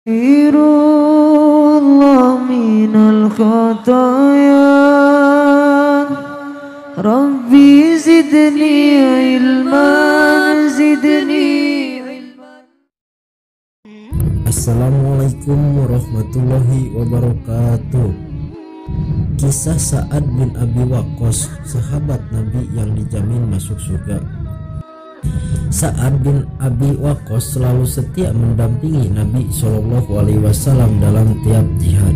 Astaghfirullah minal khataya Rabbi zidni ilman Assalamualaikum warahmatullahi wabarakatuh. Kisah Sa'ad bin Abi Waqqas, sahabat Nabi yang dijamin masuk surga. Sa'ad bin Abi Waqqas selalu setia mendampingi Nabi SAW dalam tiap jihad.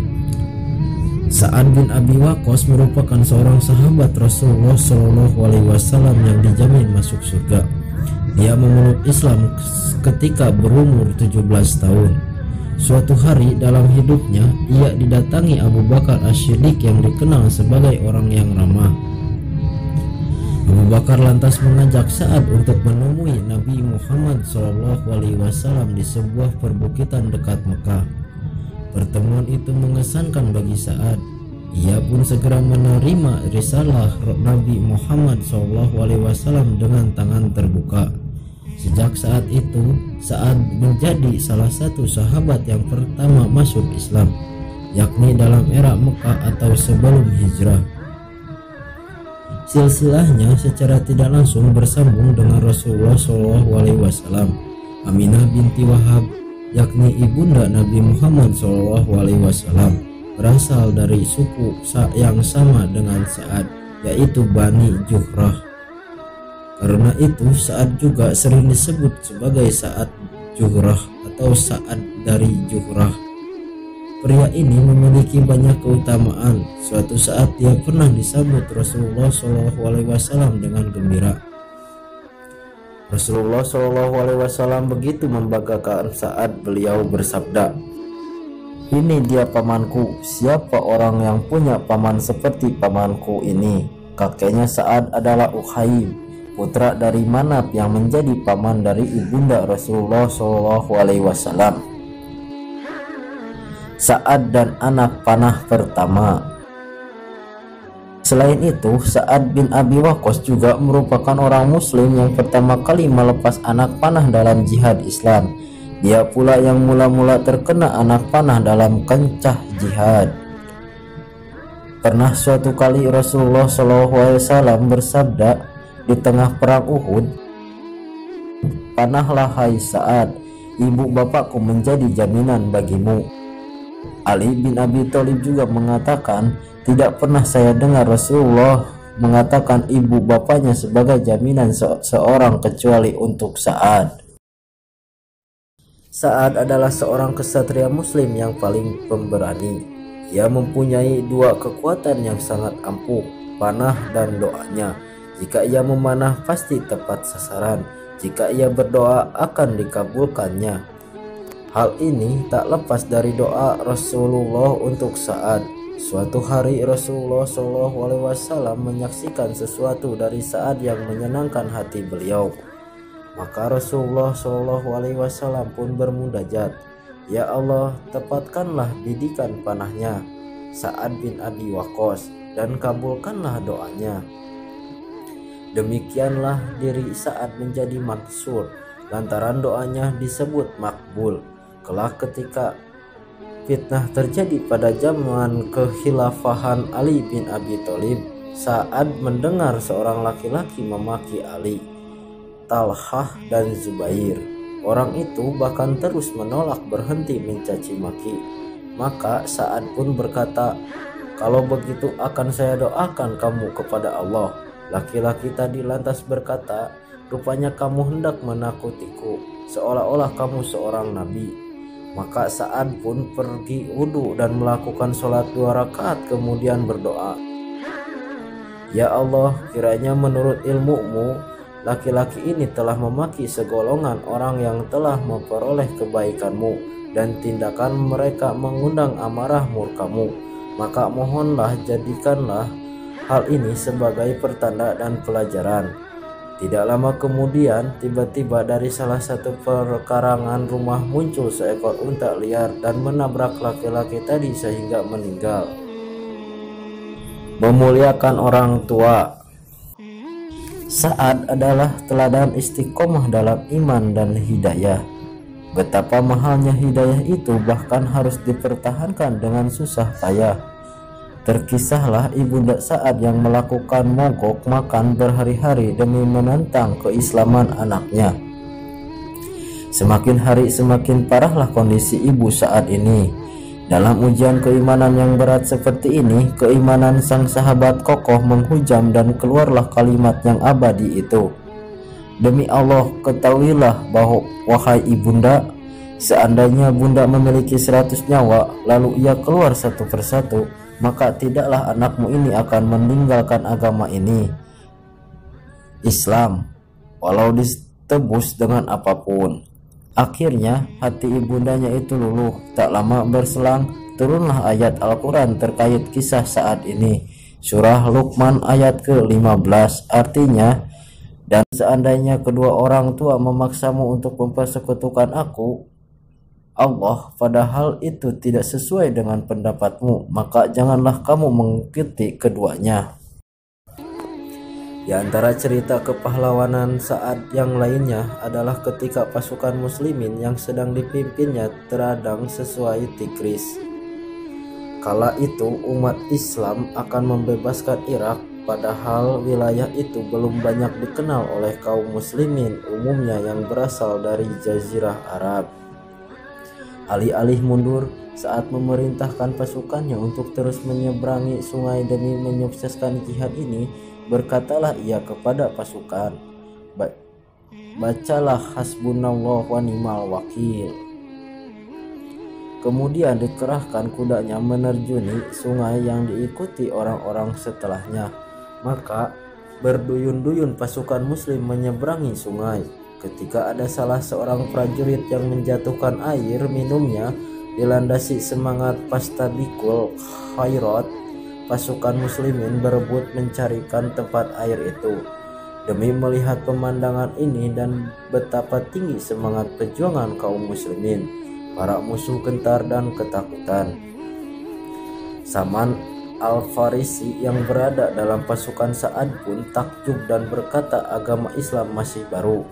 Sa'ad bin Abi Waqqas merupakan seorang sahabat Rasulullah SAW yang dijamin masuk surga. Dia memeluk Islam ketika berumur 17 tahun. Suatu hari dalam hidupnya, ia didatangi Abu Bakar As-Siddiq yang dikenal sebagai orang yang ramah. Abu Bakar lantas mengajak Sa'ad untuk menemui Nabi Muhammad SAW di sebuah perbukitan dekat Mekah. Pertemuan itu mengesankan bagi Sa'ad. Ia pun segera menerima risalah Nabi Muhammad SAW dengan tangan terbuka. Sejak saat itu, Sa'ad menjadi salah satu sahabat yang pertama masuk Islam, yakni dalam era Mekah atau sebelum hijrah. Silsilahnya secara tidak langsung bersambung dengan Rasulullah SAW. Aminah binti Wahab, yakni ibunda Nabi Muhammad SAW, berasal dari suku yang sama dengan Sa'ad, yaitu Bani Juhrah. Karena itu Sa'ad juga sering disebut sebagai Sa'ad Juhrah atau Sa'ad dari Juhrah. Pria ini memiliki banyak keutamaan. Suatu saat dia pernah disambut Rasulullah SAW dengan gembira. Rasulullah SAW begitu membanggakan Sa'ad, beliau bersabda, "Ini dia pamanku. Siapa orang yang punya paman seperti pamanku ini?" Kakeknya Sa'ad adalah Uhaim, putra dari Manaf yang menjadi paman dari ibunda Rasulullah SAW. Sa'ad dan anak panah pertama. Selain itu, Sa'ad bin Abi Waqqas juga merupakan orang muslim yang pertama kali melepas anak panah dalam jihad Islam. Dia pula yang mula-mula terkena anak panah dalam kancah jihad. Pernah suatu kali Rasulullah SAW bersabda di tengah perang Uhud, "Panahlah hai Sa'ad, ibu bapakku menjadi jaminan bagimu." Ali bin Abi Thalib juga mengatakan, "Tidak pernah saya dengar Rasulullah mengatakan ibu bapaknya sebagai jaminan seorang kecuali untuk Sa'ad." Sa'ad adalah seorang kesatria muslim yang paling pemberani. Ia mempunyai dua kekuatan yang sangat ampuh, panah dan doanya. Jika ia memanah pasti tepat sasaran. Jika ia berdoa akan dikabulkannya. Hal ini tak lepas dari doa Rasulullah untuk Sa'ad. Suatu hari Rasulullah SAW menyaksikan sesuatu dari Sa'ad yang menyenangkan hati beliau. Maka Rasulullah SAW pun bermunajat, "Ya Allah, tepatkanlah didikan panahnya Sa'ad bin Abi Waqqas dan kabulkanlah doanya." Demikianlah diri Sa'ad menjadi mansur lantaran doanya disebut makbul. Kelak ketika fitnah terjadi pada zaman kekhilafahan Ali bin Abi Thalib, Sa'ad mendengar seorang laki-laki memaki Ali, Talhah dan Zubair. Orang itu bahkan terus menolak berhenti mencaci maki. Maka Sa'ad pun berkata, "Kalau begitu akan saya doakan kamu kepada Allah." Laki-laki tadi lantas berkata, "Rupanya kamu hendak menakutiku, seolah-olah kamu seorang nabi." Maka Sa'ad pun pergi wudhu dan melakukan sholat 2 rakaat kemudian berdoa, "Ya Allah, kiranya menurut ilmu-Mu, laki-laki ini telah memaki segolongan orang yang telah memperoleh kebaikan-Mu dan tindakan mereka mengundang amarah murka-Mu. Maka mohonlah jadikanlah hal ini sebagai pertanda dan pelajaran." Tidak lama kemudian, tiba-tiba dari salah satu perkarangan rumah muncul seekor unta liar dan menabrak laki-laki tadi sehingga meninggal. Memuliakan orang tua. Sa'ad adalah teladan istiqomah dalam iman dan hidayah. Betapa mahalnya hidayah itu bahkan harus dipertahankan dengan susah payah. Terkisahlah Ibunda Sa'ad yang melakukan mogok makan berhari-hari demi menentang keislaman anaknya. Semakin hari semakin parahlah kondisi ibu Sa'ad ini. Dalam ujian keimanan yang berat seperti ini, keimanan sang sahabat kokoh menghujam dan keluarlah kalimat yang abadi itu. Demi Allah, ketahuilah bahwa wahai ibunda, seandainya bunda memiliki 100 nyawa, lalu ia keluar satu persatu, maka tidaklah anakmu ini akan meninggalkan agama ini, Islam, walau ditebus dengan apapun. Akhirnya hati ibundanya itu luluh. Tak lama berselang turunlah ayat Al-Quran terkait kisah saat ini. Surah Luqman ayat ke-15, artinya, dan seandainya kedua orang tua memaksamu untuk mempersekutukan aku, Allah, padahal itu tidak sesuai dengan pendapatmu, maka janganlah kamu mengikuti keduanya. Di antara cerita kepahlawanan Sa'ad yang lainnya adalah ketika pasukan muslimin yang sedang dipimpinnya teradang sesuai Tigris. Kala itu umat Islam akan membebaskan Irak, padahal wilayah itu belum banyak dikenal oleh kaum muslimin umumnya yang berasal dari Jazirah Arab. Alih-alih mundur saat memerintahkan pasukannya untuk terus menyeberangi sungai demi menyukseskan jihad ini, berkatalah ia kepada pasukan, bacalah hasbunallah wa ni'mal wakil. Kemudian dikerahkan kudanya menerjuni sungai yang diikuti orang-orang setelahnya. Maka berduyun-duyun pasukan muslim menyeberangi sungai. Ketika ada salah seorang prajurit yang menjatuhkan air minumnya, dilandasi semangat pastabikul khairat, pasukan muslimin berebut mencarikan tempat air itu. Demi melihat pemandangan ini dan betapa tinggi semangat perjuangan kaum muslimin, para musuh gentar dan ketakutan. Saman Al-Farisi yang berada dalam pasukan Sa'ad pun takjub dan berkata agama Islam masih baru,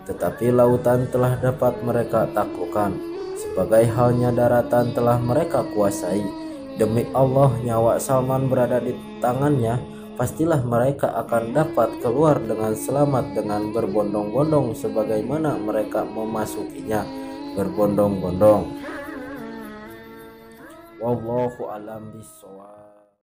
tetapi lautan telah dapat mereka taklukkan, sebagai halnya daratan telah mereka kuasai. Demi Allah, nyawa Salman berada di tangannya, pastilah mereka akan dapat keluar dengan selamat dengan berbondong-bondong sebagaimana mereka memasukinya berbondong-bondong. Wallahu a'lam bishawab.